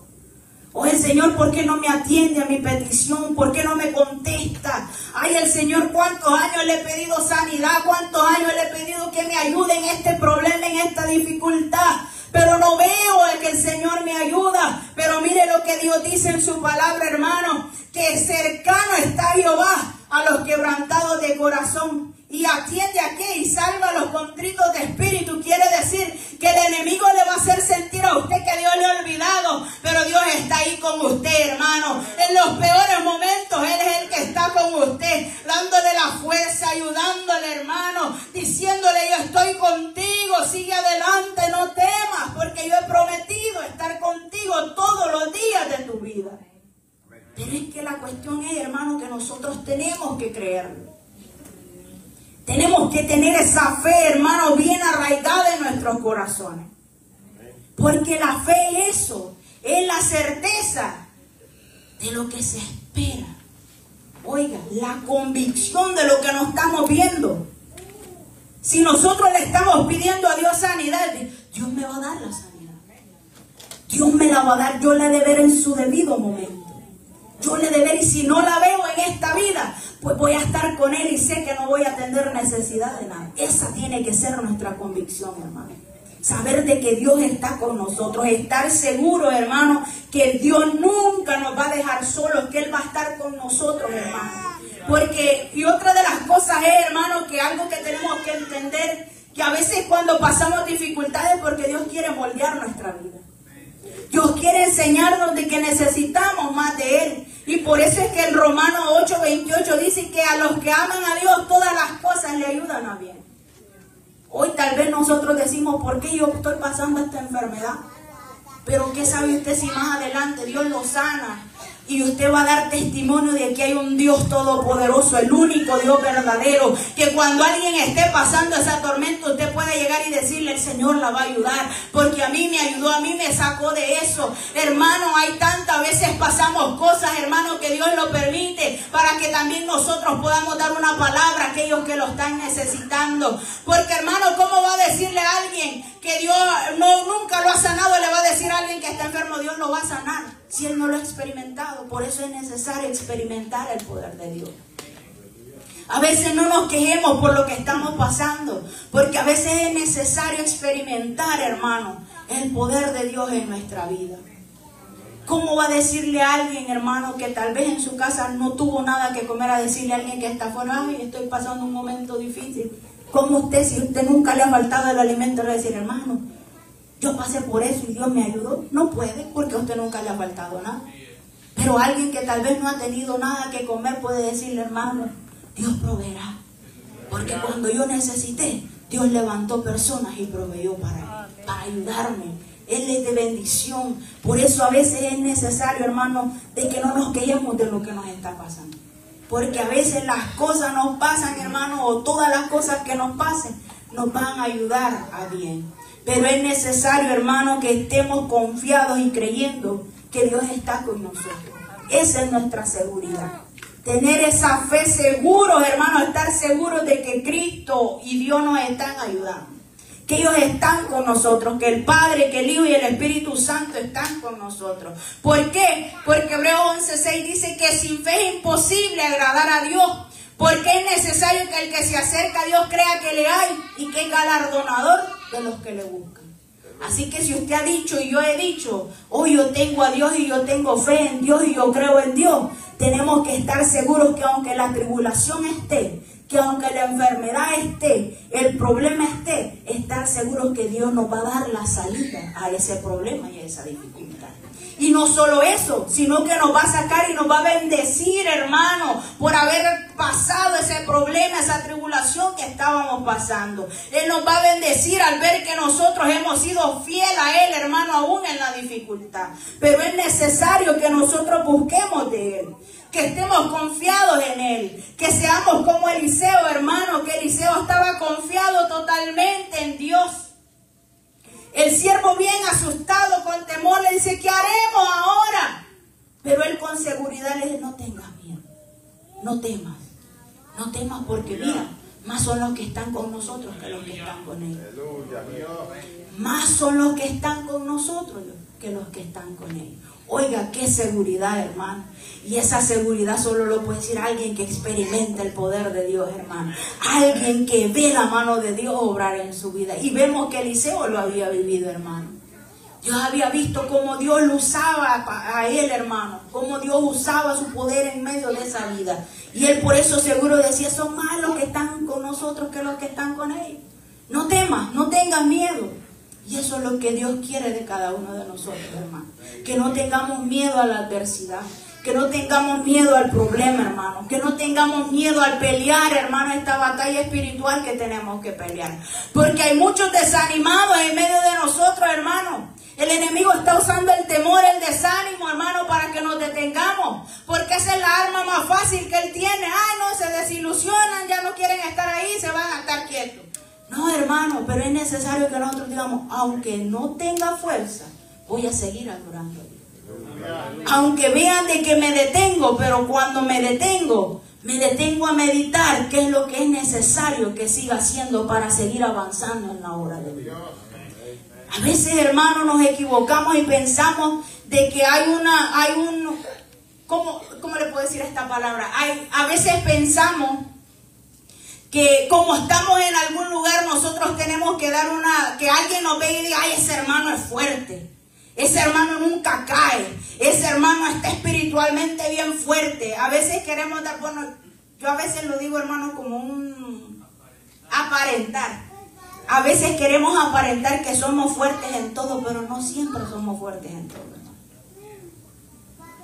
O el Señor, ¿por qué no me atiende a mi petición? ¿Por qué no me contesta? Ay, el Señor, ¿cuántos años le he pedido sanidad? ¿Cuántos años le he pedido que me ayude en este problema, en esta dificultad? Pero no veo que el Señor me ayuda. Pero mire lo que Dios dice en su palabra, hermano, que cercano está Jehová a los quebrantados de corazón y atiende a qué y salva a los contritos de espíritu. Quiere decir que el enemigo le va a hacer sentir a usted que Dios le ha olvidado, pero Dios está ahí con usted, hermano. En los peores momentos Él es el que está con usted, dándole la fuerza, ayudándole, hermano, diciéndole: yo estoy contigo, sigue adelante, no temas, porque yo he prometido estar contigo todos los días de tu vida. Pero es que la cuestión es, hermano, que nosotros tenemos que creerlo. que tener esa fe, hermano, bien arraigada en nuestros corazones. Porque la fe es eso, es la certeza de lo que se espera. Oiga, la convicción de lo que no estamos viendo. Si nosotros le estamos pidiendo a Dios sanidad, Dios me va a dar la sanidad. Dios me la va a dar, yo la he de ver en su debido momento. Yo le he de ver, y si no la veo en esta vida, pues voy a estar con Él y sé que no voy a tener necesidad de nada. Esa tiene que ser nuestra convicción, hermano. Saber de que Dios está con nosotros, estar seguro, hermano, que Dios nunca nos va a dejar solos, que Él va a estar con nosotros, hermano. Porque, y otra de las cosas es, hermano, que algo que tenemos que entender, que a veces cuando pasamos dificultades, porque Dios quiere moldear nuestra vida. Dios quiere enseñarnos de que necesitamos más de Él. Y por eso es que en Romanos 8:28 dice que a los que aman a Dios todas las cosas le ayudan a bien. Hoy tal vez nosotros decimos, ¿por qué yo estoy pasando esta enfermedad? Pero ¿qué sabe usted si más adelante Dios lo sana? Y usted va a dar testimonio de que hay un Dios todopoderoso, el único Dios verdadero, que cuando alguien esté pasando esa tormenta, usted puede llegar y decirle, el Señor la va a ayudar, porque a mí me ayudó, a mí me sacó de eso. Hermano, hay tantas veces pasamos cosas, hermano, que Dios lo permite, para que también nosotros podamos dar una palabra a aquellos que lo están necesitando. Porque, hermano, ¿cómo va a decirle a alguien que Dios nunca lo ha sanado? Le va a decir a alguien que está enfermo, Dios lo va a sanar, si Él no lo ha experimentado. Por eso es necesario experimentar el poder de Dios. A veces no nos quejemos por lo que estamos pasando, porque a veces es necesario experimentar, hermano, el poder de Dios en nuestra vida. ¿Cómo va a decirle a alguien, hermano, que tal vez en su casa no tuvo nada que comer, a decirle a alguien que está afuera, ay, estoy pasando un momento difícil? ¿Cómo usted, si usted nunca le ha faltado el alimento, le va a decir, hermano, yo pasé por eso y Dios me ayudó? No puede, porque a usted nunca le ha faltado nada. Pero alguien que tal vez no ha tenido nada que comer puede decirle, hermano, Dios proveerá. Porque cuando yo necesité, Dios levantó personas y proveyó para ayudarme. Él es de bendición. Por eso a veces es necesario, hermano, de que no nos quejemos de lo que nos está pasando. Porque a veces las cosas nos pasan, hermano, o todas las cosas que nos pasen, nos van a ayudar a bien. Pero es necesario, hermano, que estemos confiados y creyendo que Dios está con nosotros. Esa es nuestra seguridad. Tener esa fe seguros, hermano, estar seguros de que Cristo y Dios nos están ayudando. Que ellos están con nosotros, que el Padre, que el Hijo y el Espíritu Santo están con nosotros. ¿Por qué? Porque Hebreos 11:6 dice que sin fe es imposible agradar a Dios. Porque es necesario que el que se acerca a Dios crea que le hay y que es galardonador de los que le buscan. Así que si usted ha dicho y yo he dicho, hoy yo tengo a Dios y yo tengo fe en Dios y yo creo en Dios, tenemos que estar seguros que aunque la tribulación esté, que aunque la enfermedad esté, el problema esté, estar seguros que Dios nos va a dar la salida a ese problema y a esa dificultad. Y no solo eso, sino que nos va a sacar y nos va a bendecir, hermano, por haber pasado ese problema, esa tribulación que estábamos pasando. Él nos va a bendecir al ver que nosotros hemos sido fieles a Él, hermano, aún en la dificultad. Pero es necesario que nosotros busquemos de Él, que estemos confiados en Él, que seamos como Eliseo, hermano, que Eliseo estaba confiado totalmente en Dios. El siervo bien asustado, con temor, le dice, ¿qué haremos ahora? Pero él con seguridad le dice, no tengas miedo, no temas. No temas porque mira, más son los que están con nosotros que los que están con Él. Más son los que están con nosotros que los que están con Él. Oiga, qué seguridad, hermano. Y esa seguridad solo lo puede decir alguien que experimenta el poder de Dios, hermano. Alguien que ve la mano de Dios obrar en su vida. Y vemos que Eliseo lo había vivido, hermano. Dios había visto cómo Dios lo usaba a él, hermano. Cómo Dios usaba su poder en medio de esa vida. Y él por eso seguro decía, son más los que están con nosotros que los que están con Él. No temas, no tengas miedo. Y eso es lo que Dios quiere de cada uno de nosotros, hermano. Que no tengamos miedo a la adversidad. Que no tengamos miedo al problema, hermano. Que no tengamos miedo al pelear, hermano, esta batalla espiritual que tenemos que pelear. Porque hay muchos desanimados en medio de nosotros, hermano. El enemigo está usando el temor, el desánimo, hermano, para que nos detengamos. Porque esa es la arma más fácil que él tiene. Ay, no, se desilusionan, ya no quieren estar ahí, se van a estar quietos. No, hermano, pero es necesario que nosotros digamos, aunque no tenga fuerza, voy a seguir adorando a Dios. Aunque vean de que me detengo, pero cuando me detengo a meditar qué es lo que es necesario que siga haciendo para seguir avanzando en la obra de Dios. A veces, hermanos, nos equivocamos y pensamos de que ¿cómo le puedo decir esta palabra? A veces pensamos que como estamos en algún lugar, nosotros tenemos que que alguien nos vea y diga, ay, ese hermano es fuerte. Ese hermano nunca cae. Ese hermano está espiritualmente bien fuerte. A veces queremos dar, bueno, yo a veces lo digo, hermano, como un aparentar. A veces queremos aparentar que somos fuertes en todo, pero no siempre somos fuertes en todo.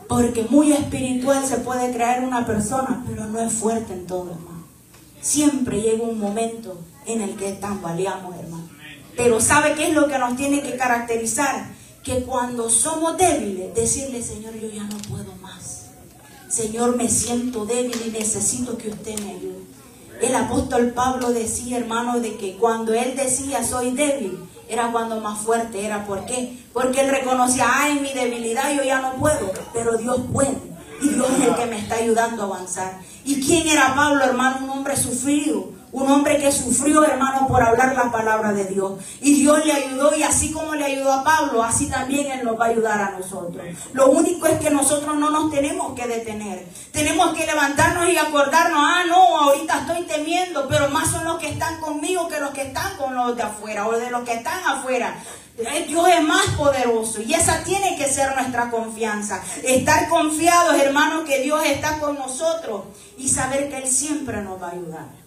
Porque muy espiritual se puede creer una persona, pero no es fuerte en todo, hermano. Siempre llega un momento en el que tambaleamos, hermano. Pero ¿sabe qué es lo que nos tiene que caracterizar? Que cuando somos débiles, decirle, Señor, yo ya no puedo más. Señor, me siento débil y necesito que usted me ayude. El apóstol Pablo decía, hermano, de que cuando él decía, soy débil, era cuando más fuerte era. ¿Por qué? Porque él reconocía, en mi debilidad yo ya no puedo, pero Dios puede. Y Dios es el que me está ayudando a avanzar. ¿Y quién era Pablo, hermano? Un hombre sufrido. Un hombre que sufrió, hermano, por hablar la palabra de Dios. Y Dios le ayudó, y así como le ayudó a Pablo, así también Él nos va a ayudar a nosotros. Lo único es que nosotros no nos tenemos que detener. Tenemos que levantarnos y acordarnos, no, ahorita estoy temiendo, pero más son los que están conmigo que los que están con los de afuera, o de los que están afuera. Dios es más poderoso y esa tiene que ser nuestra confianza. Estar confiados, hermano, que Dios está con nosotros y saber que Él siempre nos va a ayudar.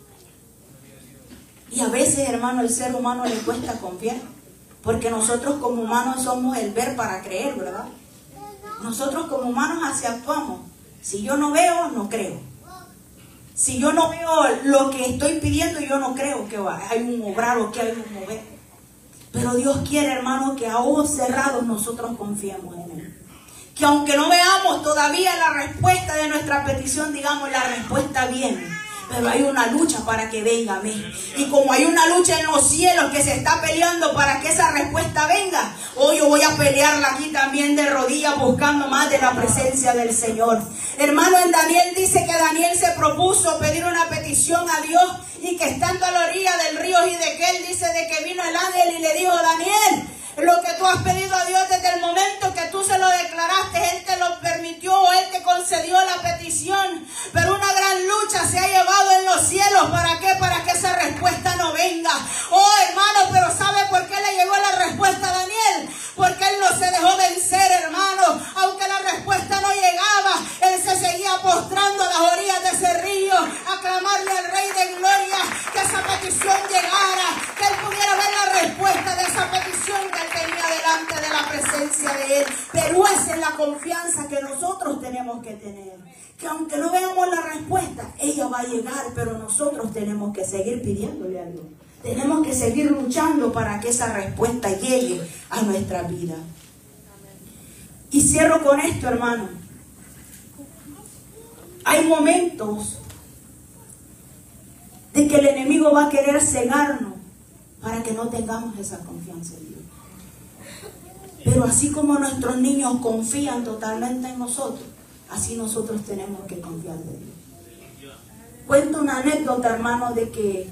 Y a veces, hermano, el ser humano le cuesta confiar, porque nosotros como humanos somos el ver para creer, ¿verdad? Nosotros como humanos así actuamos. Si yo no veo, no creo. Si yo no veo lo que estoy pidiendo, yo no creo que hay un obrar o que hay un mover. Pero Dios quiere, hermano, que a ojos cerrados nosotros confiemos en Él. Que aunque no veamos todavía la respuesta de nuestra petición, digamos, la respuesta viene. Pero hay una lucha para que venga, amén. Y como hay una lucha en los cielos que se está peleando para que esa respuesta venga, hoy yo voy a pelearla aquí también de rodillas buscando más de la presencia del Señor. Hermano, en Daniel dice que Daniel se propuso pedir una petición a Dios y que estando a la orilla del río Hidekel, dice de que vino el ángel y le dijo, Daniel, lo que tú has pedido a Dios desde el momento que tú se lo declaraste, Él te lo permitió, Él te concedió la petición. Pero una gran lucha se ha llevado en los cielos. ¿Para qué? Para que esa respuesta no venga. Oh, hermano, pero ¿sabe por qué le llegó la respuesta a Daniel? Porque él no se dejó vencer, hermano. Aunque la respuesta no llegaba, él se seguía postrando a las orillas de ese río, a clamarle al Rey de Gloria que esa petición llegara, que él pudiera ver la respuesta de esa petición que él tenía delante de la presencia de él. Pero esa es la confianza que nosotros tenemos que tener. Que aunque no veamos la respuesta, ella va a llegar, pero nosotros tenemos que seguir pidiéndole a Dios. Tenemos que seguir luchando para que esa respuesta llegue a nuestra vida. Y cierro con esto, hermano. Hay momentos de que el enemigo va a querer cegarnos para que no tengamos esa confianza en Dios. Pero así como nuestros niños confían totalmente en nosotros, así nosotros tenemos que confiar en Dios. Cuento una anécdota, hermano, de que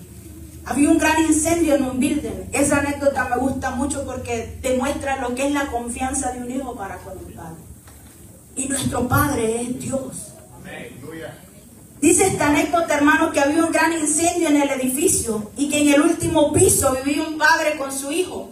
había un gran incendio en un building. Esa anécdota me gusta mucho porque demuestra lo que es la confianza de un hijo para con el Padre. Y nuestro Padre es Dios. Dice esta anécdota, hermano, que había un gran incendio en el edificio y que en el último piso vivía un padre con su hijo.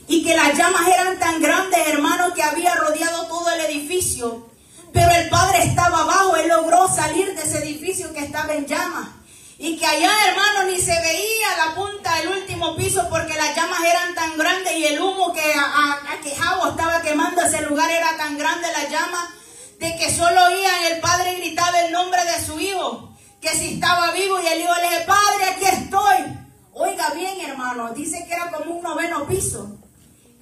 Y que las llamas eran tan grandes, hermano, que había rodeado todo el edificio. Pero el padre estaba abajo, él logró salir de ese edificio que estaba en llamas. Y que allá, hermano, ni se veía la punta del último piso porque las llamas eran tan grandes y el humo que aquejado estaba quemando ese lugar era tan grande, las llamas, de que solo oían el padre gritaba el nombre de su hijo, que si estaba vivo, y el hijo le dice, padre, aquí estoy. Oiga bien, hermano, dice que era como un 9º piso.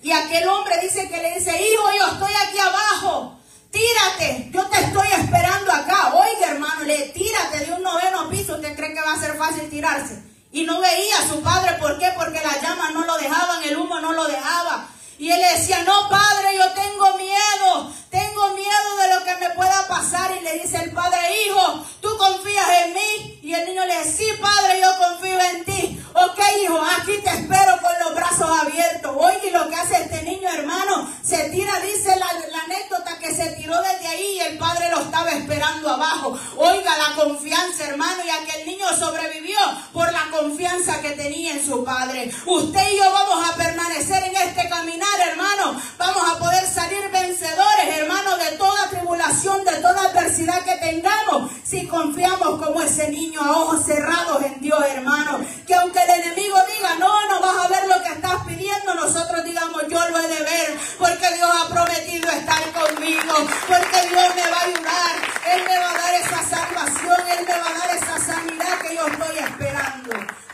Y aquel hombre dice que le dice, hijo, yo estoy aquí abajo, tírate, yo te estoy esperando acá. Oiga, hermano, tírate de un 9º piso. ¿Usted cree que va a ser fácil tirarse? Y no veía a su padre. ¿Por qué? Porque las llamas no lo dejaban, el humo no lo dejaba. Y él le decía, no, padre, yo tengo miedo de lo que me pueda pasar. Y le dice el padre, hijo, ¿tú confías en mí? Y el niño le dice, sí, padre, yo confío en ti. Ok, hijo, aquí te espero con los brazos abiertos. Oye, lo que hace este niño, hermano, se tira, dice la anécdota, que se tiró desde ahí y el padre lo estaba esperando abajo. Oiga, la confianza, hermano, y aquel niño sobrevivió por la confianza que tenía en su padre. Usted y yo vamos a permanecer en este caminar, hermano. Vamos a poder salir vencedores, hermano, de toda tribulación, de toda adversidad que tengamos, si confiamos como ese niño a ojos cerrados en Dios, hermano. Que aunque el enemigo diga, no vas a ver lo que estás pidiendo, nosotros digamos, yo lo he de ver, porque Dios ha prometido estar conmigo, porque Dios me va a ayudar, Él me va a dar esa salvación, Él me va a dar esa sanidad que yo estoy esperando.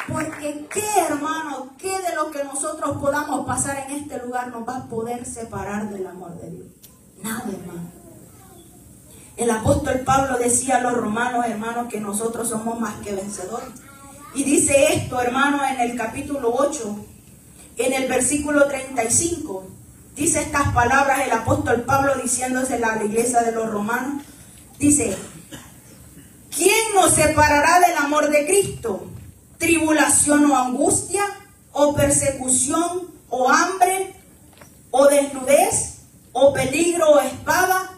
Porque qué, hermano, qué de lo que nosotros podamos pasar en este lugar nos va a poder separar del amor de Dios. Nada, hermano. El apóstol Pablo decía a los romanos, hermanos, que nosotros somos más que vencedores. Y dice esto, hermano, en el capítulo 8, en el versículo 35. Dice estas palabras el apóstol Pablo diciéndosela a la iglesia de los romanos. Dice, ¿quién nos separará del amor de Cristo? ¿Tribulación o angustia? ¿O persecución? ¿O hambre? ¿O desnudez? ¿O peligro o espada?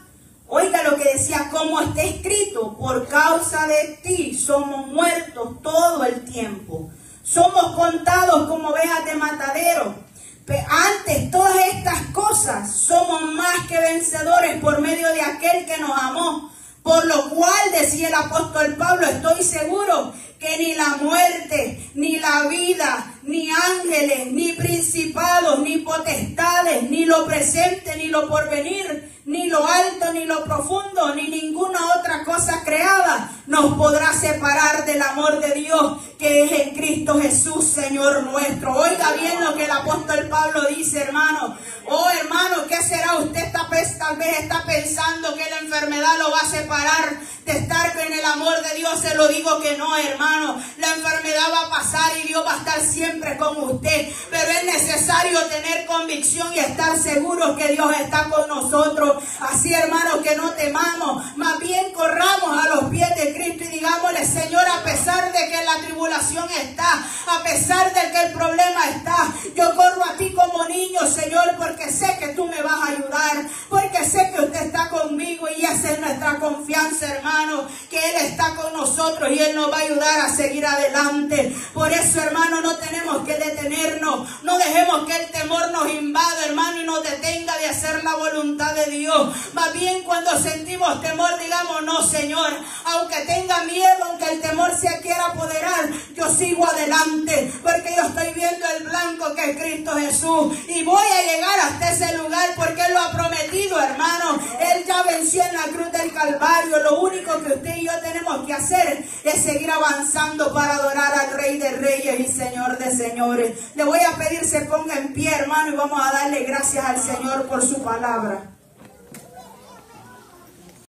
Oiga lo que decía, como está escrito, por causa de ti somos muertos todo el tiempo. Somos contados como ovejas de matadero. Antes todas estas cosas somos más que vencedores por medio de aquel que nos amó. Por lo cual, decía el apóstol Pablo, estoy seguro que ni la muerte, ni la vida, ni ángeles, ni principados, ni potestades, ni lo presente, ni lo porvenir, ni lo alto, ni lo profundo, ni ninguna otra cosa creada nos podrá separar del amor de Dios que es en Cristo Jesús, Señor nuestro. Oiga bien lo que el apóstol Pablo dice, hermano. Oh, hermano, ¿qué será? Usted tal vez está pensando que la enfermedad lo va a separar de estar en el amor de Dios. Se lo digo que no, hermano. La enfermedad va a pasar y Dios va a estar siempre con usted. Pero es necesario tener convicción y estar seguro que Dios está con nosotros. Así, hermano, que no temamos. Más bien corramos a los pies de Cristo y digámosle, Señor, a pesar de que la tribulación está, a pesar de que el problema está, yo corro a ti como niño, Señor, porque sé que tú me vas a ayudar, porque sé que usted está conmigo y esa es nuestra confianza, hermano, que Él está con nosotros y Él nos va a ayudar a seguir adelante. Por eso, hermano, no tenemos que detenernos, no dejemos que el temor nos invada, hermano, y nos detenga de hacer la voluntad de Dios. Más bien, cuando sentimos temor, digamos, no, Señor, aunque tenga miedo, aunque el temor se quiera apoderar, yo sigo adelante, porque yo estoy viendo el blanco que es Cristo Jesús y voy a llegar hasta ese lugar porque Él lo ha prometido, hermano. Él ya venció en la cruz del Calvario. Lo único que usted y yo tenemos que hacer es seguir avanzando para adorar al Rey de Reyes y Señor de Señores. Le voy a pedir se ponga en pie, hermano, y vamos a darle gracias al Señor por su palabra.